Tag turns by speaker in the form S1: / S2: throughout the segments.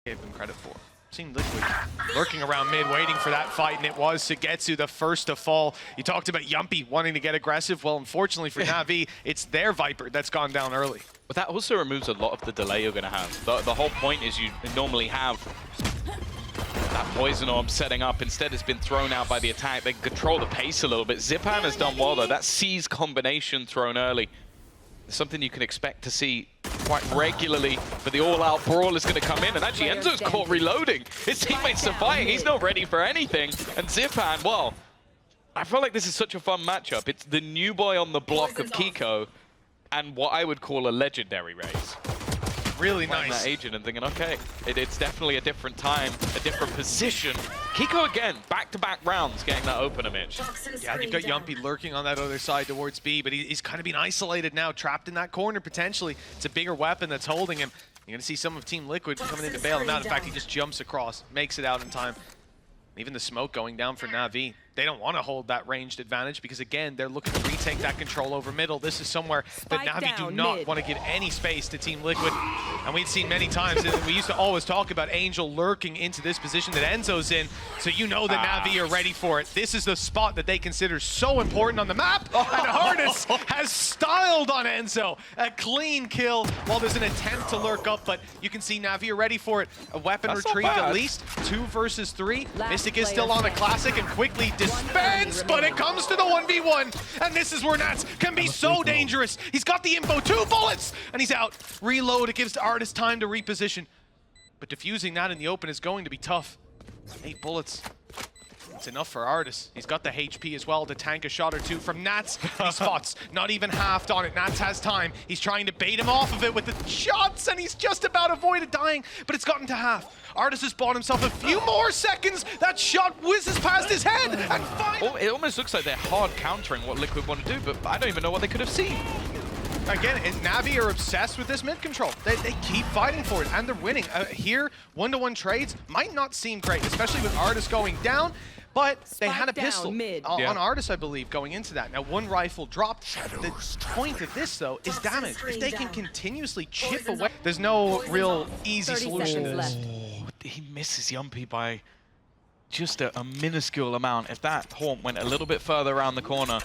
S1: gave them credit for. Seen Liquid lurking around mid, waiting for that fight, and it was SUYGETSU the first to fall. You talked about Jamppi wanting to get aggressive. Well, unfortunately for NAVI, it's their Viper that's gone down early.
S2: But that also removes a lot of the delay you're going to have. The whole point is you normally have that poison orb setting up. Instead, it's been thrown out by the attack. They control the pace a little bit. Zyppan has done well, though. That seize combination thrown early. Something you can expect to see quite regularly, but the all-out brawl is going to come in, and actually Enzo's caught reloading. His teammates are fighting, he's not ready for anything, and Zyppan, well, I feel like this is such a fun matchup. It's the new boy on the block of Keiko, and what I would call a legendary race.
S1: Really
S2: Playing
S1: nice.
S2: That agent and thinking, okay, it's definitely a different time, a different position. Keiko again, back-to-back rounds, getting that opener Mitch.
S1: Yeah, you've got Jamppi lurking on that other side towards B, but he's kind of been isolated now, trapped in that corner potentially. It's a bigger weapon that's holding him. You're going to see some of Team Liquid coming in to bail him out. In fact, he just jumps across, makes it out in time. Even the smoke going down for NAVI. They don't want to hold that ranged advantage because, again, they're looking to retake that control over middle. This is somewhere that NAVI do not want to give any space to Team Liquid. And we've seen many times, we used to always talk about Angel lurking into this position that Enzo's in, so you know that NAVI are ready for it. This is the spot that they consider so important on the map, and ardiis has styled on Enzo. A clean kill while there's an attempt to lurk up, but you can see NAVI are ready for it. A weapon retrieved at least, 2 versus 3. Mistic is still on the classic and quickly dispense, but it comes to the 1v1, and this is where Nats can be so dangerous. He's got the info, 2 bullets, and he's out. Reload, it gives ardiis time to reposition, but defusing that in the open is going to be tough. 8 bullets. It's enough for ardiis. He's got the HP as well to tank a shot or 2 from Nats. He spots, not even halved on it. Nats has time. He's trying to bait him off of it with the shots, and he's just about avoided dying, but it's gotten to half. ardiis has bought himself a few more seconds. That shot whizzes past his head, and finally...
S2: It almost looks like they're hard countering what Liquid want to do, but I don't even know what they could have seen.
S1: Again, NAVI are obsessed with this mid control. They keep fighting for it, and they're winning. Here, 1-to-1 trades might not seem great, especially with ardiis going down, but they had a pistol on ardiis, I believe, going into that. Now, 1 rifle dropped. The point of this, though, is damage. If they can continuously chip away, there's no real easy solution to this.
S2: He misses Jamppi by just a minuscule amount. If that haunt went a little bit further around the corner,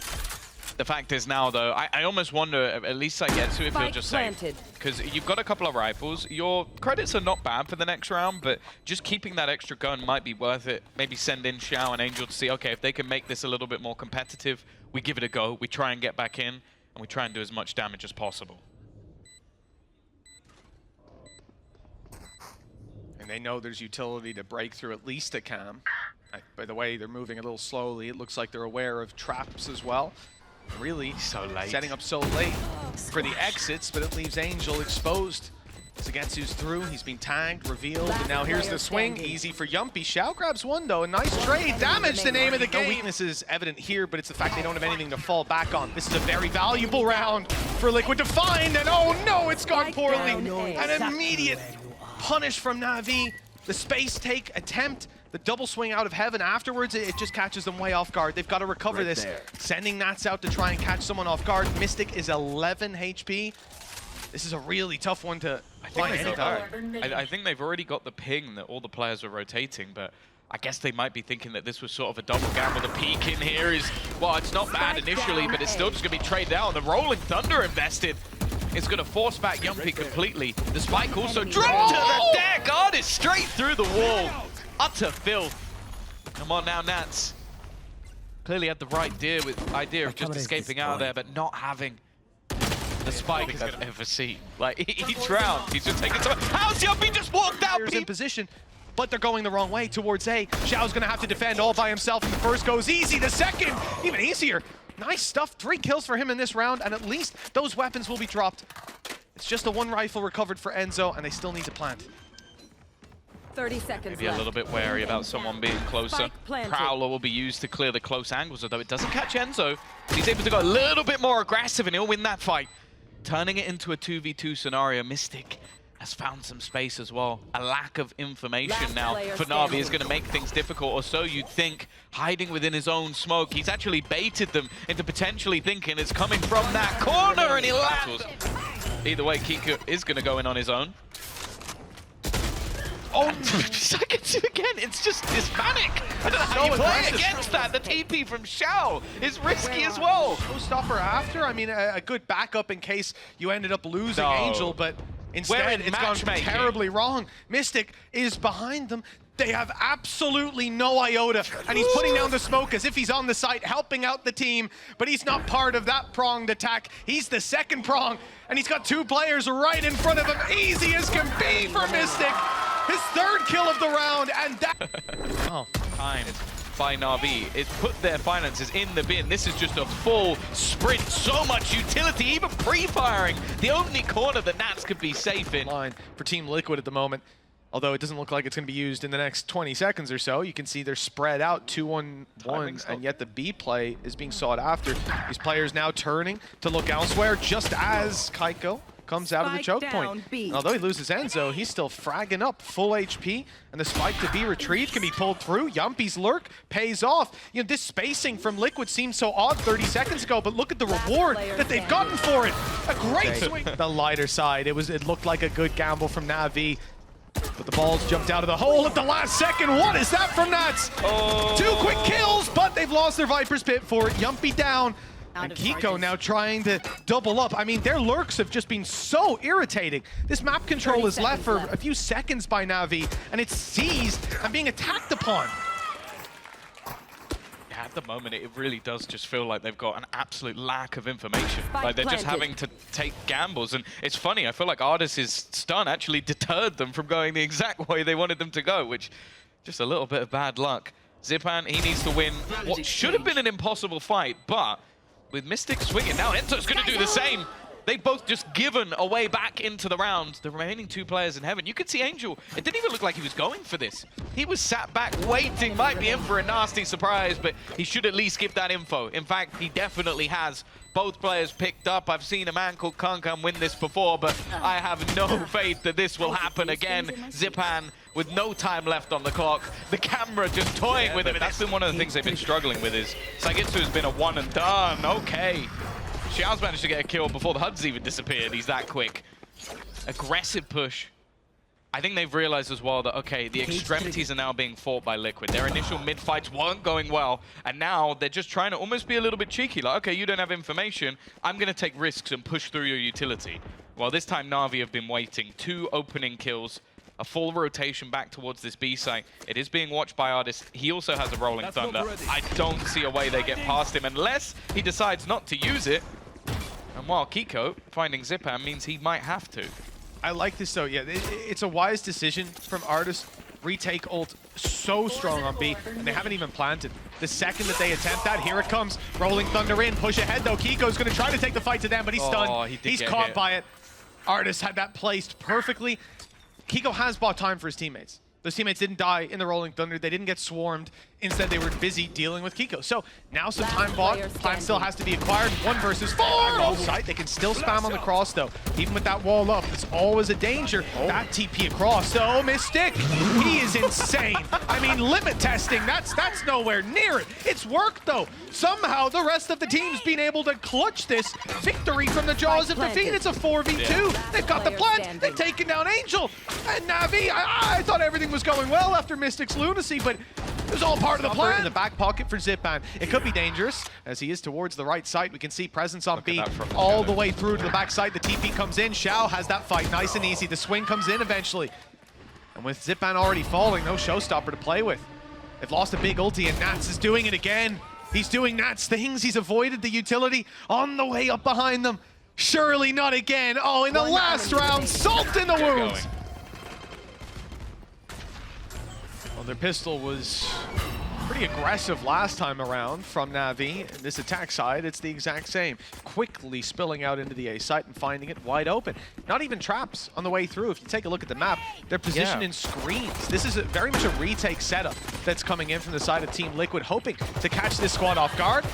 S2: the fact is now, though, I almost wonder, at least SUYGETSU, if you'll just say, because you've got a couple of rifles, your credits are not bad for the next round, but just keeping that extra gun might be worth it. Maybe send in Shao and Angel to see, okay, if they can make this a little bit more competitive, we give it a go, we try and get back in, and we try and do as much damage as possible.
S1: And they know there's utility to break through at least a cam. By the way, they're moving a little slowly. It looks like they're aware of traps as well. Really
S2: so late.
S1: Setting up so late for the exits, but it leaves Angel exposed. SUYGETSU's through, he's been tagged, revealed, and now here's the swing. Easy for Jamppi. Shao grabs 1, though. A nice trade. Damage, the name of the game. No weakness is evident here, but it's the fact they don't have anything to fall back on. This is a very valuable round for Liquid to find, and oh no, it's gone poorly. An immediate punish from NAVI. The space take attempt. The double swing out of heaven afterwards, it just catches them way off guard. They've got to recover this. Sending Nats out to try and catch someone off guard. Mistic is 11 HP. This is a really tough one to find any time.
S2: I think they've already got the ping that all the players are rotating, but I guess they might be thinking that this was sort of a double gamble. The peek in here is, well, it's not bad initially, but it's still just going to be traded out. The Rolling Thunder invested. It's going to force back Jamppi completely. The spike also dropped to the deck. ardiis straight through the wall. Utter filth. Come on now, Nats. Clearly had the right idea of just escaping out of there, but not having the spike I've ever seen. Like, he drowned. He's just taking time. How's Jamppi just walked out?
S1: He's in position, but they're going the wrong way towards A. Shao's going to have to defend all by himself, and the first goes easy. The second, even easier. Nice stuff. 3 kills for him in this round, and at least those weapons will be dropped. It's just a 1 rifle recovered for Enzo, and they still need to plant.
S3: 30 seconds
S2: Maybe a little bit wary about someone being closer. Prowler will be used to clear the close angles, although it doesn't catch Enzo. He's able to go a little bit more aggressive, and he'll win that fight. Turning it into a 2v2 scenario, Mistic has found some space as well. A lack of information now for NAVI is going to make things difficult, or so you'd think. Hiding within his own smoke, he's actually baited them into potentially thinking it's coming from that corner, and he lands. Either way, Keiko is going to go in on his own. Oh, Zyppan again. It's just manic. I don't know how you play against that. The TP from Shao is risky as well.
S1: Showstopper after. I mean, a good backup in case you ended up losing Angel, but instead it's gone terribly wrong. Mistic is behind them. They have absolutely no iota, and he's putting down the smoke as if he's on the site, helping out the team, but he's not part of that pronged attack. He's the second prong, and he's got 2 players right in front of him. Easy as can be for Mistic. His 3rd kill of the round, and that...
S2: Oh, time by NAVI. It put their finances in the bin. This is just a full sprint. So much utility, even pre-firing. The only corner that Nats could be safe in.
S1: Line for Team Liquid at the moment. Although it doesn't look like it's going to be used in the next 20 seconds or so. You can see they're spread out 2-on-1, and yet the B play is being sought after. These players now turning to look elsewhere, just as Keiko comes out of the choke point. Although he loses Enzo, he's still fragging up full HP, and the spike to be retrieved can be pulled through. Jamppi's lurk pays off. You know, this spacing from Liquid seemed so odd 30 seconds ago, but look at the reward that they've gotten for it. A great swing. The lighter side, it looked like a good gamble from NAVI. But the balls jumped out of the hole at the last second. What is that from Nats? Oh. 2 quick kills, but they've lost their Viper's Pit for it. Jamppi down. And Keiko now trying to double up. I mean, their lurks have just been so irritating. This map control is left for a few seconds by NAVI, and it's seized and being attacked upon.
S2: At the moment, it really does just feel like they've got an absolute lack of information. Like they're just having to take gambles. And it's funny, I feel like ardiis' stun actually deterred them from going the exact way they wanted them to go, which just a little bit of bad luck. Zyppan, he needs to win what should have been an impossible fight, but with Mistic swinging, now Enzo's going to do the same. They both just given a way back into the round. The remaining 2 players in heaven. You could see Angel. It didn't even look like he was going for this. He was sat back waiting, might be in for a nasty surprise, but he should at least give that info. In fact, he definitely has. Both players picked up. I've seen a man called Kankan win this before, but I have no faith that this will happen again. Zyppan with no time left on the clock. The camera just toying with him. That's been one of the things they've been struggling with is SUYGETSU has been a one and done. Okay. Shao's managed to get a kill before the HUD's even disappeared. He's that quick. Aggressive push. I think they've realized as well that, okay, the extremities are now being fought by Liquid. Their initial mid-fights weren't going well, and now they're just trying to almost be a little bit cheeky. Like, okay, you don't have information. I'm going to take risks and push through your utility. Well, this time NAVI have been waiting. 2 opening kills. A full rotation back towards this B site. It is being watched by ardiis. He also has a rolling thunder. I don't see a way they get past him unless he decides not to use it. And while Keiko finding Zyppan means he might have to.
S1: I like this though, yeah. It's a wise decision from ardiis. Retake ult so strong on B, and they haven't even planted. The second that they attempt that, here it comes. Rolling thunder in, push ahead though. Keiko's gonna try to take the fight to them, but he's stunned. He's caught by it. ardiis had that placed perfectly. Keiko has bought time for his teammates. Those teammates didn't die in the Rolling Thunder. They didn't get swarmed. Instead, they were busy dealing with Keiko. So now some time bought. Time still has to be acquired. 1 versus 4 off site. They can still spam on the cross, though. Even with that wall up, it's always a danger. That TP across. So Mistic, he is insane. I mean, limit testing, that's nowhere near it. It's worked, though. Somehow, the rest of the team's been able to clutch this victory from the jaws of defeat. It's a 4v2. They've got the plant. They've taken down Angel. And NAVI, I thought everything was going well after Mistic's lunacy, but it was all part of the plan. In the back pocket for Zyppan. It could be dangerous as he is towards the right side. We can see presence on B all the way through to the back side. The TP comes in. Shao has that fight nice and easy. The swing comes in eventually. And with Zyppan already falling, no showstopper to play with. They've lost a big ulti and Nats is doing it again. He's doing Nats things. He's avoided the utility on the way up behind them. Surely not again. Oh, in the last round, salt in the wounds. Well, their pistol was pretty aggressive last time around from NAVI. This attack side, it's the exact same. Quickly spilling out into the A site and finding it wide open. Not even traps on the way through. If you take a look at the map, they're positioned in screens. This is very much a retake setup that's coming in from the side of Team Liquid, hoping to catch this squad off guard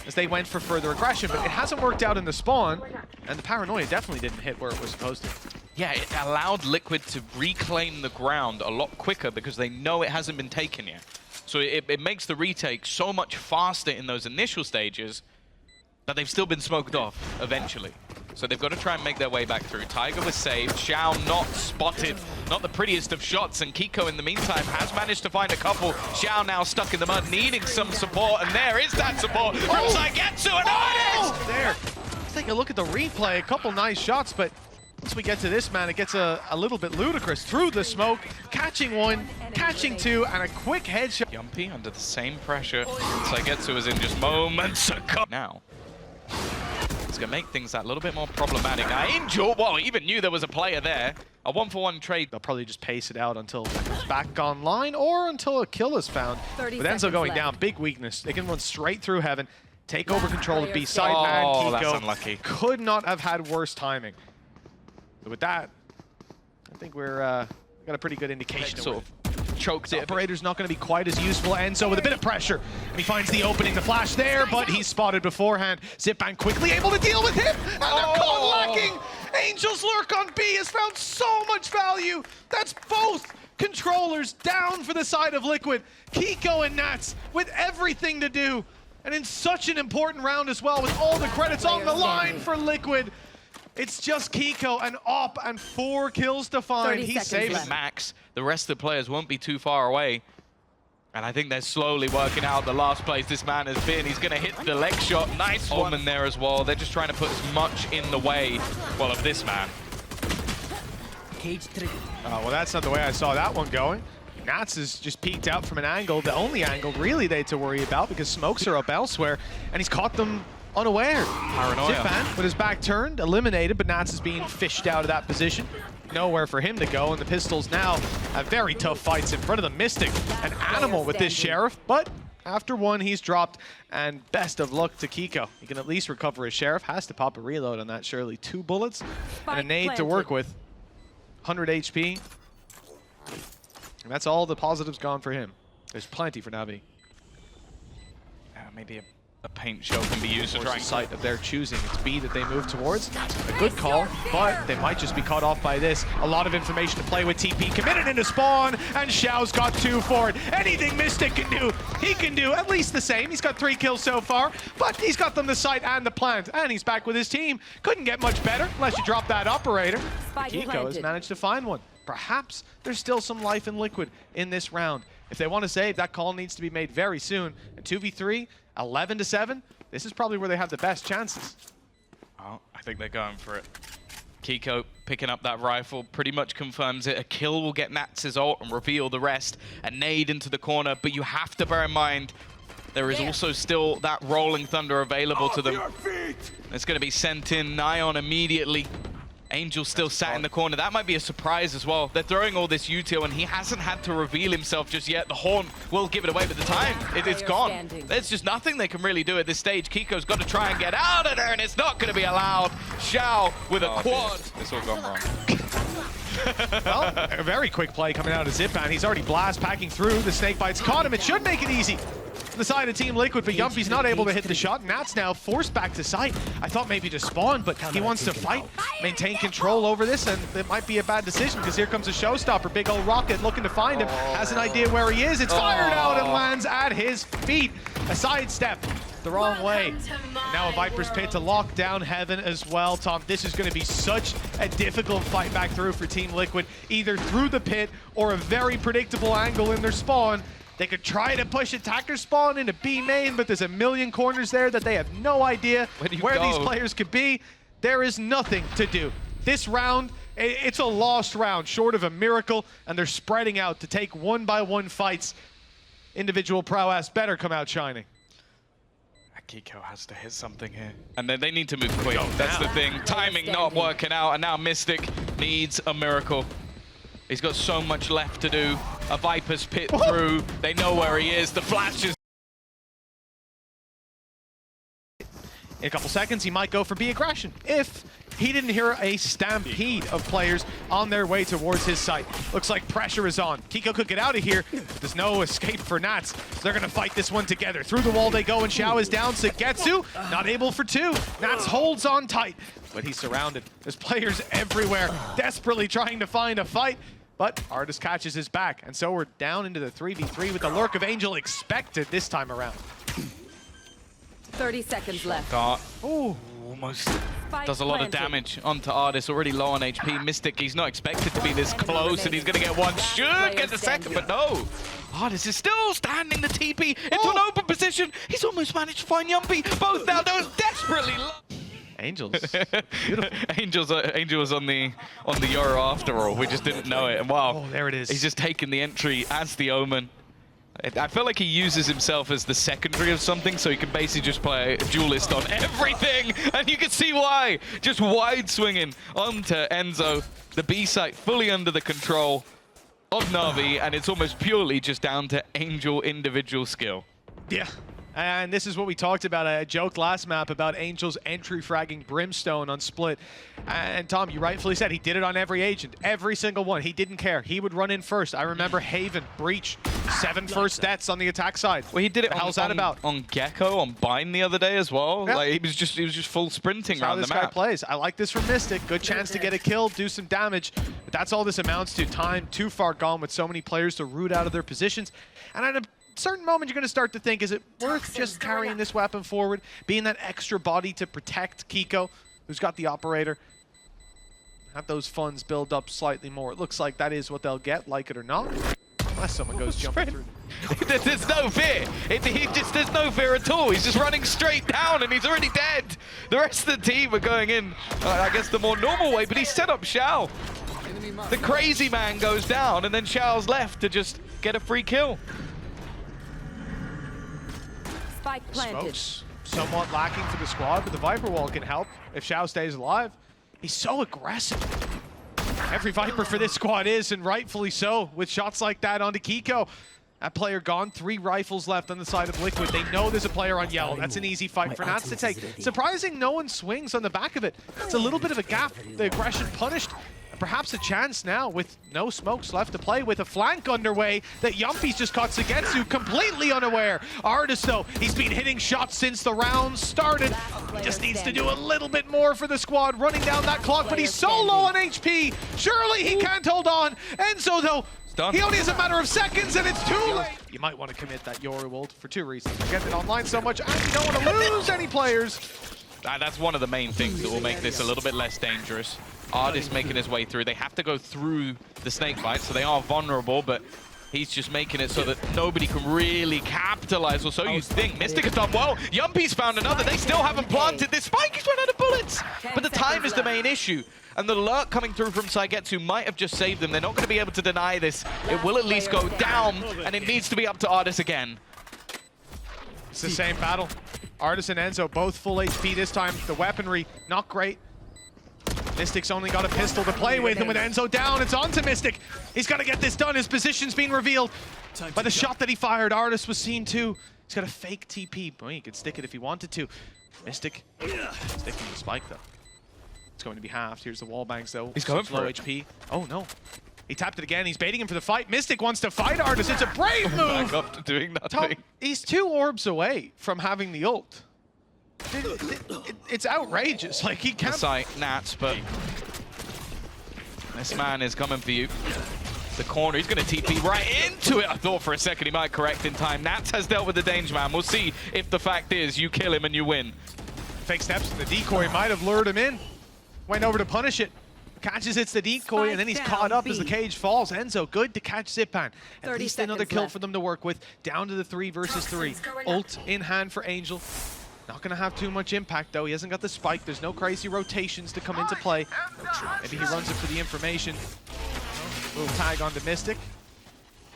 S1: as they went for further aggression, but it hasn't worked out in the spawn, and the paranoia definitely didn't hit where it was supposed to.
S2: Yeah, it allowed Liquid to reclaim the ground a lot quicker because they know it hasn't been taken yet. So it makes the retake so much faster in those initial stages that they've still been smoked off eventually. So they've got to try and make their way back through. Tiger was saved. Shao not spotted. Not the prettiest of shots. And Keiko, in the meantime, has managed to find a couple. Shao now stuck in the mud, needing some support. And there is that support from SUYGETSU. And oh,
S1: there. Let's take a look at the replay. A couple nice shots, but once we get to this, man, it gets a little bit ludicrous. Through the smoke, catching one, catching two, and a quick headshot.
S2: Jamppi under the same pressure. SUYGETSU is in just moments ago. Now, it's going to make things that little bit more problematic. Angel, well, even knew there was a player there. A 1-for-1 trade.
S1: They'll probably just pace it out until it's back online or until a kill is found. With Enzo going down, big weakness. They can run straight through heaven, take over control of B side. Man, Keiko
S2: that's unlucky.
S1: could not have had worse timing. But with that, I think we're got a pretty good indication of
S2: sort of choked it.
S1: Operator's not going to be quite as useful. Enzo with a bit of pressure, and he finds the opening, the flash there, but he's spotted beforehand. Zyppan quickly able to deal with him, and they're caught lacking. Angel's lurk on B has found so much value. That's both controllers down for the side of Liquid. Keiko and Nats with everything to do, and in such an important round as well, with all the credits on the line for Liquid. It's just Keiko and Op and 4 kills to find. He's saving
S2: Max. The rest of the players won't be too far away. And I think they're slowly working out the last place this man has been. He's going to hit the leg shot. Nice one in there as well. They're just trying to put as much in the way, well, of this man.
S1: Well, that's not the way I saw that one going. Nats is just peeked out from an angle, the only angle really they had to worry about, because smokes are up elsewhere, and he's caught them unaware.
S2: Paranoia.
S1: Zyppan with his back turned, eliminated, but Nats is being fished out of that position. Nowhere for him to go, and the Pistols now have very tough fights in front of the Mistic. An animal with this Sheriff, but after one, he's dropped, and best of luck to Keiko. He can at least recover his Sheriff, has to pop a reload on that, surely. 2 bullets and a nade to work with. 100 HP. And that's all the positives gone for him. There's plenty for NAVI.
S2: Maybe a paint shell can be used to try and
S1: site of their choosing. It's B that they move towards. A good call, but they might just be caught off by this. A lot of information to play with. TP committed into spawn, and Shao's got 2 for it. Anything Mistic can do, he can do at least the same. He's got 3 kills so far, but he's got them the site and the plant, and he's back with his team. Couldn't get much better unless you drop that operator. Keiko has managed to find one. Perhaps there's still some life in Liquid in this round. If they want to save, that call needs to be made very soon. And 2v3, 11-7, this is probably where they have the best chances.
S2: Oh, I think they're going for it. Keiko picking up that rifle pretty much confirms it. A kill will get Nats' ult and reveal the rest. A nade into the corner, but you have to bear in mind there is also still that rolling thunder available to them. It's going to be sent in nigh on immediately. Angel still sat in the corner. That might be a surprise as well. They're throwing all this util, and he hasn't had to reveal himself just yet. The horn will give it away, but the time, it's gone. There's just nothing they can really do at this stage. Keiko's got to try and get out of there, and it's not going to be allowed. Shao with a quad. It's all gone wrong.
S1: Well, a very quick play coming out of Zyppan. He's already blast packing through. The snake bites caught him. It should make it easy for the side of Team Liquid, but Jamppi's not able to hit the shot. Nats now forced back to site. I thought maybe to spawn, but he wants to fight, maintain control over this, and it might be a bad decision because here comes a showstopper. Big old rocket looking to find him. Has an idea where he is. It's fired out and lands at his feet. A sidestep the wrong way. Now a Viper's Pit to lock down heaven as well. Tom, this is going to be such a difficult fight back through for Team Liquid, either through the pit or a very predictable angle in their spawn. They could try to push attacker spawn into B main, but there's a million corners there that they have no idea where these players could be. There is nothing to do. This round, it's a lost round, short of a miracle, and they're spreading out to take 1-by-1 fights. Individual prowess better come out shining.
S2: Keiko has to hit something here. And then they need to move quick. That's the thing. Timing not working out, and now Mistic needs a miracle. He's got so much left to do. A Viper's Pit through. They know where he is. The flash is...
S1: In a couple seconds, he might go for B aggression if he didn't hear a stampede of players on their way towards his site. Looks like pressure is on. Keiko could get out of here. There's no escape for Nats. They're going to fight this one together. Through the wall they go, and Shao is down. SUYGETSU not able for 2. Nats holds on tight, but he's surrounded. There's players everywhere desperately trying to find a fight, but ardiis catches his back. And so we're down into the 3v3 with the lurk of Angel expected this time around.
S3: 30 seconds left.
S2: Ooh, almost. Does a lot of damage onto ardiis, already low on HP. Mistic, he's not expected to be this close, and he's going to get one. Should get the second, but no. ardiis is still standing the TP into an open position. He's almost managed to find Jamppi. Both now those desperately.
S1: Angels.
S2: Angel was on the Euro after all. We just didn't know it. And wow,
S1: oh, there it is.
S2: He's just taken the entry as the Omen. I feel like he uses himself as the secondary of something, so he can basically just play duelist on everything, and you can see why. Just wide swinging onto Enzo. The B site fully under the control of NAVI, and it's almost purely just down to Angel individual skill.
S1: Yeah. And this is what we talked about. I joked last map about Angel's entry fragging Brimstone on Split. And Tom, you rightfully said he did it on every agent. Every single one. He didn't care. He would run in first. I remember Haven, Breach, 7 first deaths on the attack side.
S2: Well, he did it
S1: how's that about?
S2: On Gecko, on Bind the other day as well.
S1: Yeah.
S2: Like he was just full sprinting around the map.
S1: How this guy plays. I like this from Mistic. Good chance to get a kill, do some damage. But that's all this amounts to. Time too far gone with so many players to root out of their positions. And at a certain moment, you're going to start to think, is it worth just carrying this weapon forward, being that extra body to protect Keiko, who's got the operator? Have those funds build up slightly more. It looks like that is what they'll get, like it or not. Unless someone goes jumping through.
S2: There's no fear. There's no fear at all. He's just running straight down and he's already dead. The rest of the team are going in, I guess, the more normal way, but he's set up Shao. The crazy man goes down and then Shao's left to just get a free kill.
S3: Spike planted.
S1: Smokes somewhat lacking for the squad, but the Viper wall can help if Shao stays alive. He's so aggressive. Every Viper for this squad is, and rightfully so, with shots like that onto Keiko. That player gone, 3 rifles left on the side of Liquid. They know there's a player on yellow. That's an easy fight for Nats to take. Surprising no one swings on the back of it. It's a little bit of a gap. The aggression punished. Perhaps a chance now with no smokes left to play with a flank underway that Jamppi's just caught SUYGETSU completely unaware. ardiis though, he's been hitting shots since the round started. He just needs to do a little bit more for the squad, running down that clock, but he's so low on HP. Surely he can't hold on. Enzo though, he only has a matter of seconds and it's too late. You might want to commit that Yoru ult for 2 reasons. You get it online so much and you don't want to lose any players.
S2: That's one of the main things that will make this a little bit less dangerous. ardiis making his way through. They have to go through the snake bite, so they are vulnerable, but he's just making it so that nobody can really capitalize, or so you think. Mistic has done well. Jamppi's found another. They still haven't planted this spike. He's run out of bullets. But the time is the main issue. And the lurk coming through from SUYGETSU might have just saved them. They're not going to be able to deny this. It will at least go down, and it needs to be up to ardiis again.
S1: It's the same battle. ardiis and Enzo both full HP this time. The weaponry, not great. Mystic's only got a pistol to play with, and with Enzo down, it's on to Mistic. He's got to get this done. His position's been revealed by the shot that he fired. ardiis was seen too. He's got a fake TP. Boy, he could stick it if he wanted to. Mistic sticking the spike though. It's going to be halved. Here's the wall bangs though.
S2: He's going for
S1: low
S2: it.
S1: HP. Oh no. He tapped it again. He's baiting him for the fight. Mistic wants to fight ardiis. It's a brave move.
S2: Back up to doing nothing.
S1: Tom, he's 2 orbs away from having the ult. It's outrageous. Like, he can't.
S2: The site, Nats, but this man is coming for you. The corner, he's going to TP right into it. I thought for a second he might correct in time. Nats has dealt with the danger man. We'll see if the fact is you kill him and you win.
S1: Fake steps in the decoy might have lured him in. Went over to punish it. Catches it's the decoy, and then he's caught up as the cage falls. Enzo, good to catch Zyppan. At least another kill for them to work with. Down to the 3 versus 3. Ult in hand for Angel. Not going to have too much impact, though. He hasn't got the spike. There's no crazy rotations to come into play. Maybe he runs it for the information. Little tag onto Mistic.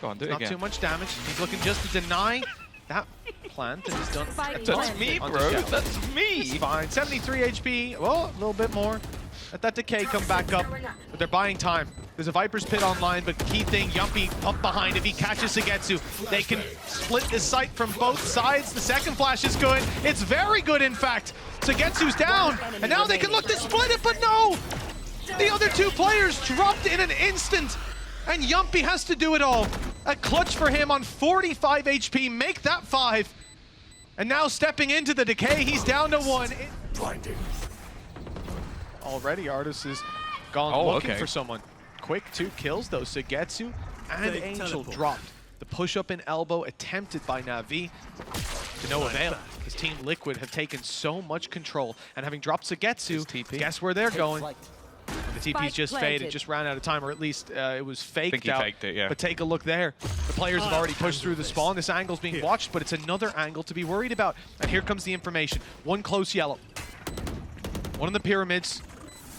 S2: Go on, do it
S1: Not
S2: again.
S1: too much damage. He's looking just to deny that plant, and he's done.
S2: That's me, bro. That's me.
S1: It's fine. 73 HP. Well, a little bit more. Let that decay come back up. But they're buying time. There's a Viper's Pit online, but key thing, Jamppi up behind. If he catches SUYGETSU, they can split this site from both sides. The second flash is good. It's very good, in fact. SUYGETSU's down, and now they can look to split it, but no! The other 2 players dropped in an instant, and Jamppi has to do it all. A clutch for him on 45 HP, make that 5. And now stepping into the decay, he's down to 1.
S4: Blinding.
S1: Already, ardiis is gone looking for someone. Quick 2 kills though. SUYGETSU and Angel dropped. The push up and elbow attempted by NAVI. to no avail. His team Liquid have taken so much control, and having dropped SUYGETSU, guess where they're going? The TP's just faded, just ran out of time, or at least it was faked
S2: I think he
S1: out.
S2: faked it, yeah.
S1: But take a look there. The players have already pushed through the spawn. This angle's being watched, but it's another angle to be worried about. And here comes the information. One close yellow. One in the pyramids,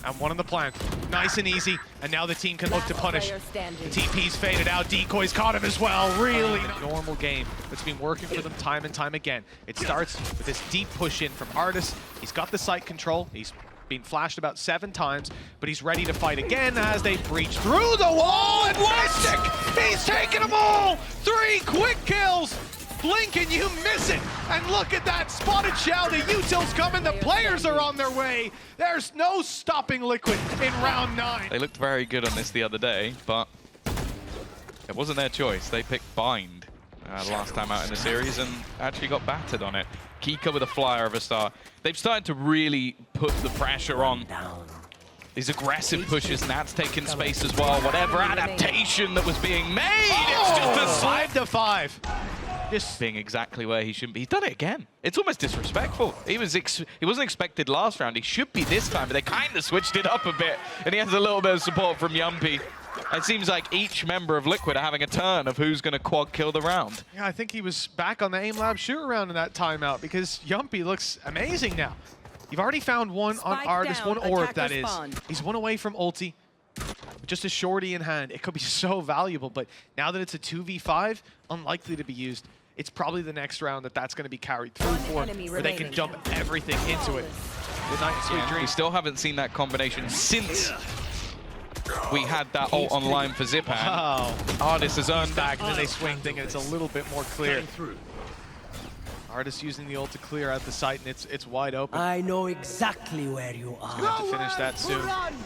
S1: and one in the plant. Nice and easy, and now the team can look to punish. The TP's faded out, decoys caught him as well. Really normal game that's been working for them time and time again. It starts with this deep push in from ardiis. He's got the site control. He's been flashed about 7 times, but he's ready to fight again as they breach through the wall, and Mistic! He's taking them all! 3 quick kills! Blink and you miss it! And look at that, spotted Shao, the util's coming, the players are on their way! There's no stopping Liquid in round 9.
S2: They looked very good on this the other day, but it wasn't their choice. They picked Bind last time out in the series and actually got battered on it. Keiko with a flyer of a star. They've started to really put the pressure on. These aggressive pushes, and that's taking space as well. Whatever adaptation that was being made, it's just a
S1: 5 to 5.
S2: Just being exactly where he shouldn't be. He's done it again. It's almost disrespectful. He wasn't expected last round. He should be this time, but they kind of switched it up a bit, and he has a little bit of support from Jamppi. It seems like each member of Liquid are having a turn of who's going to quad kill the round.
S1: Yeah, I think he was back on the aim lab shoot around in that timeout because Jamppi looks amazing now. You've already found one on ardiis, one orb that is. He's one away from ulti. Just a shorty in hand. It could be so valuable, but now that it's a 2v5, unlikely to be used. It's probably the next round that's going to be carried through for, where they can dump everything into it. Good night and sweet dreams.
S2: We still haven't seen that combination since we had that ult online for Zyppan.
S1: Wow.
S2: ardiis has earned
S1: Back, and then they swing thing, and it's a little bit more clear. ardiis using the ult to clear out the site, and it's wide open.
S4: I know exactly where you are.
S1: Gonna have to finish that soon.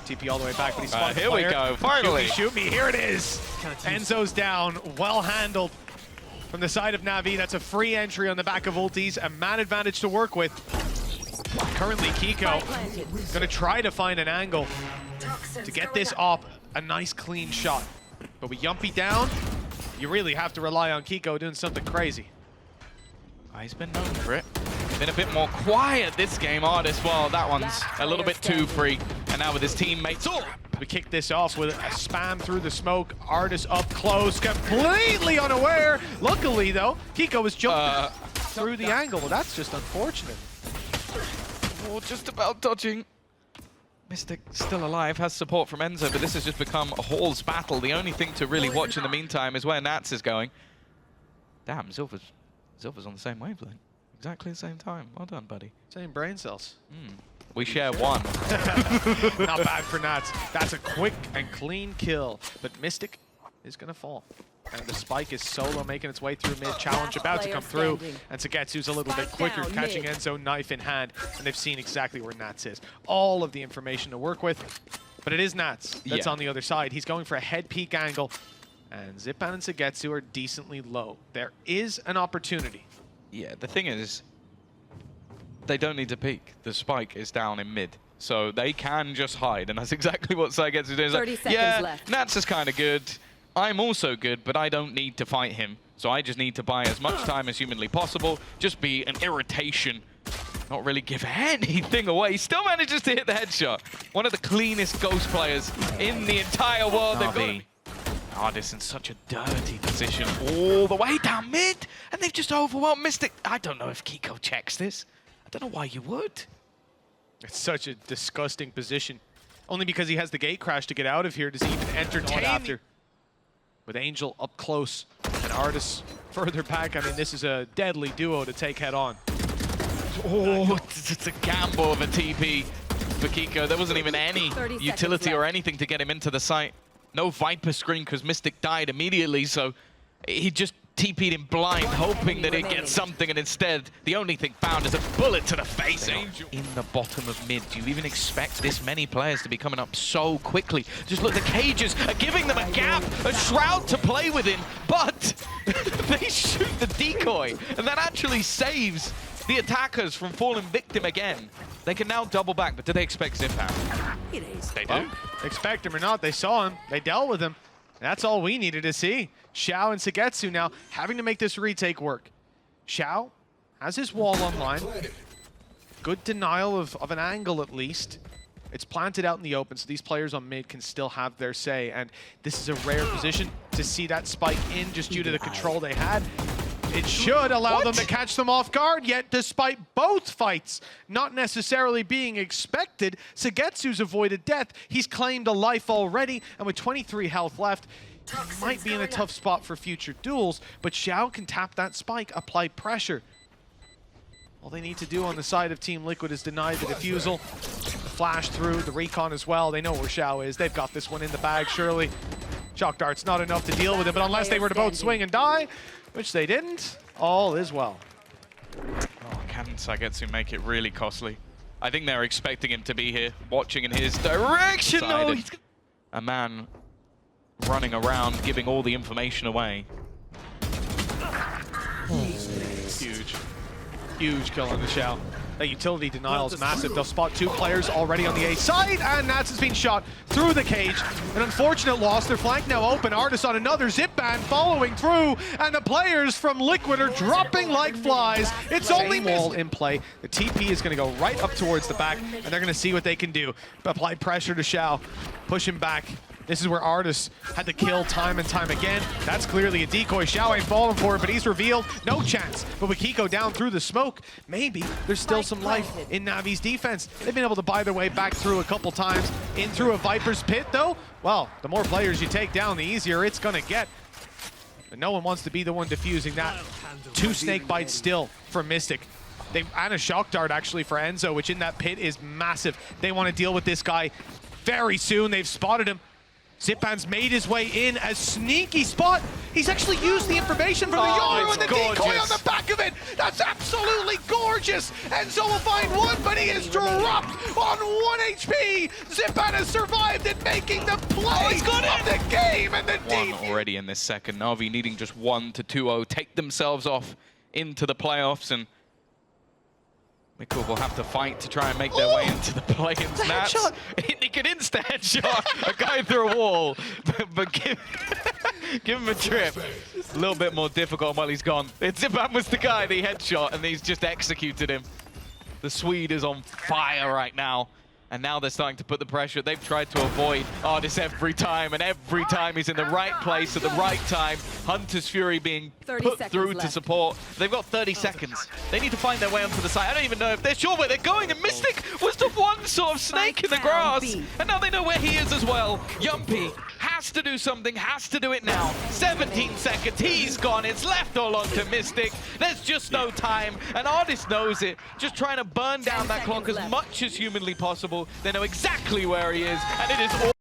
S1: TP all the way back, but he's spotted the
S2: here we
S1: player.
S2: go, finally.
S1: Shoot me, here it is. Enzo's down, well handled from the side of NAVI. That's a free entry on the back of ultis, a man advantage to work with. Currently, Keiko gonna try to find an angle to get this op a nice clean shot. But with Jamppi down, you really have to rely on Keiko doing something crazy.
S2: He's been known for it. Been a bit more quiet this game. ardiis, well, that one's a little bit too free. And now with his teammates,
S1: We kick this off with a spam through the smoke. ardiis up close, completely unaware. Luckily, though, Keiko was jumping through the angle. Well, that's just unfortunate.
S2: oh, just about dodging. Mistic still alive, has support from Enzo, but this has just become a Hall's battle. The only thing to really watch in the meantime is where Nats is going. Damn, Zilver's on the same wavelength. Exactly the same time. Well done, buddy.
S1: Same brain cells.
S2: We share one.
S1: Not bad for Nats. That's a quick and clean kill. But Mistic is going to fall. And the spike is solo making its way through mid. Challenge about to come through. And SUYGETSU's a little bit quicker, catching Enzo knife in hand. And they've seen exactly where Nats is. All of the information to work with. But it is Nats that's on the other side. He's going for a head peek angle. And Zyppan and SUYGETSU are decently low. There is an opportunity.
S2: Yeah, the thing is, they don't need to peek. The spike is down in mid. So they can just hide. And that's exactly what SUYGETSU is doing.
S3: 30 seconds left.
S2: Nats is kind of good. I'm also good, but I don't need to fight him. So I just need to buy as much time as humanly possible. Just be an irritation. Not really give anything away. Still manages to hit the headshot. One of the cleanest Ghost players in the entire world. They've got ardiis in such a dirty position all the way down mid. And they've just overwhelmed Mistic. I don't know if Keiko checks this. I don't know why you would.
S1: It's such a disgusting position. Only because he has the gate crash to get out of here. Does he even entertain after? With Angel up close and ardiis further back. I mean, this is a deadly duo to take head on.
S2: Oh, it's a gamble of a TP for Keiko. There wasn't even any utility or anything to get him into the site. No Viper screen because Mistic died immediately, so he just TP'd him blind, hoping that he'd get something, and instead, the only thing found is a bullet to the face. Angel in the bottom of mid. Do you even expect this many players to be coming up so quickly? Just look, the cages are giving them a gap, a shroud to play within, but they shoot the decoy, and that actually saves the attackers from falling victim again. They can now double back, but do they expect Zyppan? They do.
S1: Expect him or not, they saw him. They dealt with him. That's all we needed to see. Shao and SUYGETSU now having to make this retake work. Shao Has his wall online. Good denial of an angle at least. It's planted out in the open, so these players on mid can still have their say. And this is a rare position to see that spike in just due to the control they had. It should allow them to catch them off guard, yet despite both fights not necessarily being expected, SUYGETSU's avoided death. He's claimed a life already, and with 23 health left, he might be in a tough spot for future duels, but Shao can tap that spike, apply pressure. All they need to do on the side of Team Liquid is deny the defusal, flash through, the recon as well. They know where Shao is. They've got this one in the bag, surely. Shock dart's not enough to deal with it, but unless they were to both swing and die, which they didn't, all is well.
S2: Oh, can SUYGETSU make it really costly? I think they're expecting him to be here, watching in his direction. No, a man running around, giving all the information away.
S1: Huge. Huge kill on the Shao. That utility denial is massive. They'll spot 2 players already on the A side, and Nats has been shot through the cage. An unfortunate loss. Their flank now open. ardiis on another Zyppan following through, and the players from Liquid are dropping like flies. It's only wall in play. The TP is going to go right up towards the back, and they're going to see what they can do. Apply pressure to Shao. Push him back. This is where ardiis had to kill time and time again. That's clearly a decoy. Shao ain't falling for it, but he's revealed. No chance. But with Keiko down through the smoke, maybe there's still some life in Navi's defense. They've been able to buy their way back through a couple times. In through a Viper's pit, though, well, the more players you take down, the easier it's going to get. But no one wants to be the one defusing that. 2 snake bites still for Mistic. And a shock dart, actually, for Enzo, which in that pit is massive. They want to deal with this guy very soon. They've spotted him. Zyppan's made his way in, a sneaky spot. He's actually used the information from the Yoru and the decoy on the back of it. That's absolutely gorgeous. Enzo will find one, but he is dropped on 1 HP. Zyppan has survived in making the play of the game. And the
S2: one already in this second. NAVI needing just 1 to 2-0, take themselves off into the playoffs, and Mikkel will have to fight to try and make their way into the play-ins. Nats, he could insta-headshot a guy through a wall, but give him a trip. A little bit more difficult while he's gone. Zyppan was the guy, the headshot, and he's just executed him. The Swede is on fire right now. And now they're starting to put the pressure. They've tried to avoid ardiis every time, and every time he's in the right place at the right time. Hunter's Fury being put through to support. They've got 30 seconds. They need to find their way onto the side. I don't even know if they're sure where they're going, and Mistic was the one sort of snake in the grass. And now they know where he is as well. Jamppi has to do something, has to do it now. 17 seconds, he's gone. It's left all onto Mistic. There's just no time, and ardiis knows it. Just trying to burn down that clock as much as humanly possible. They know exactly where he is, and it is all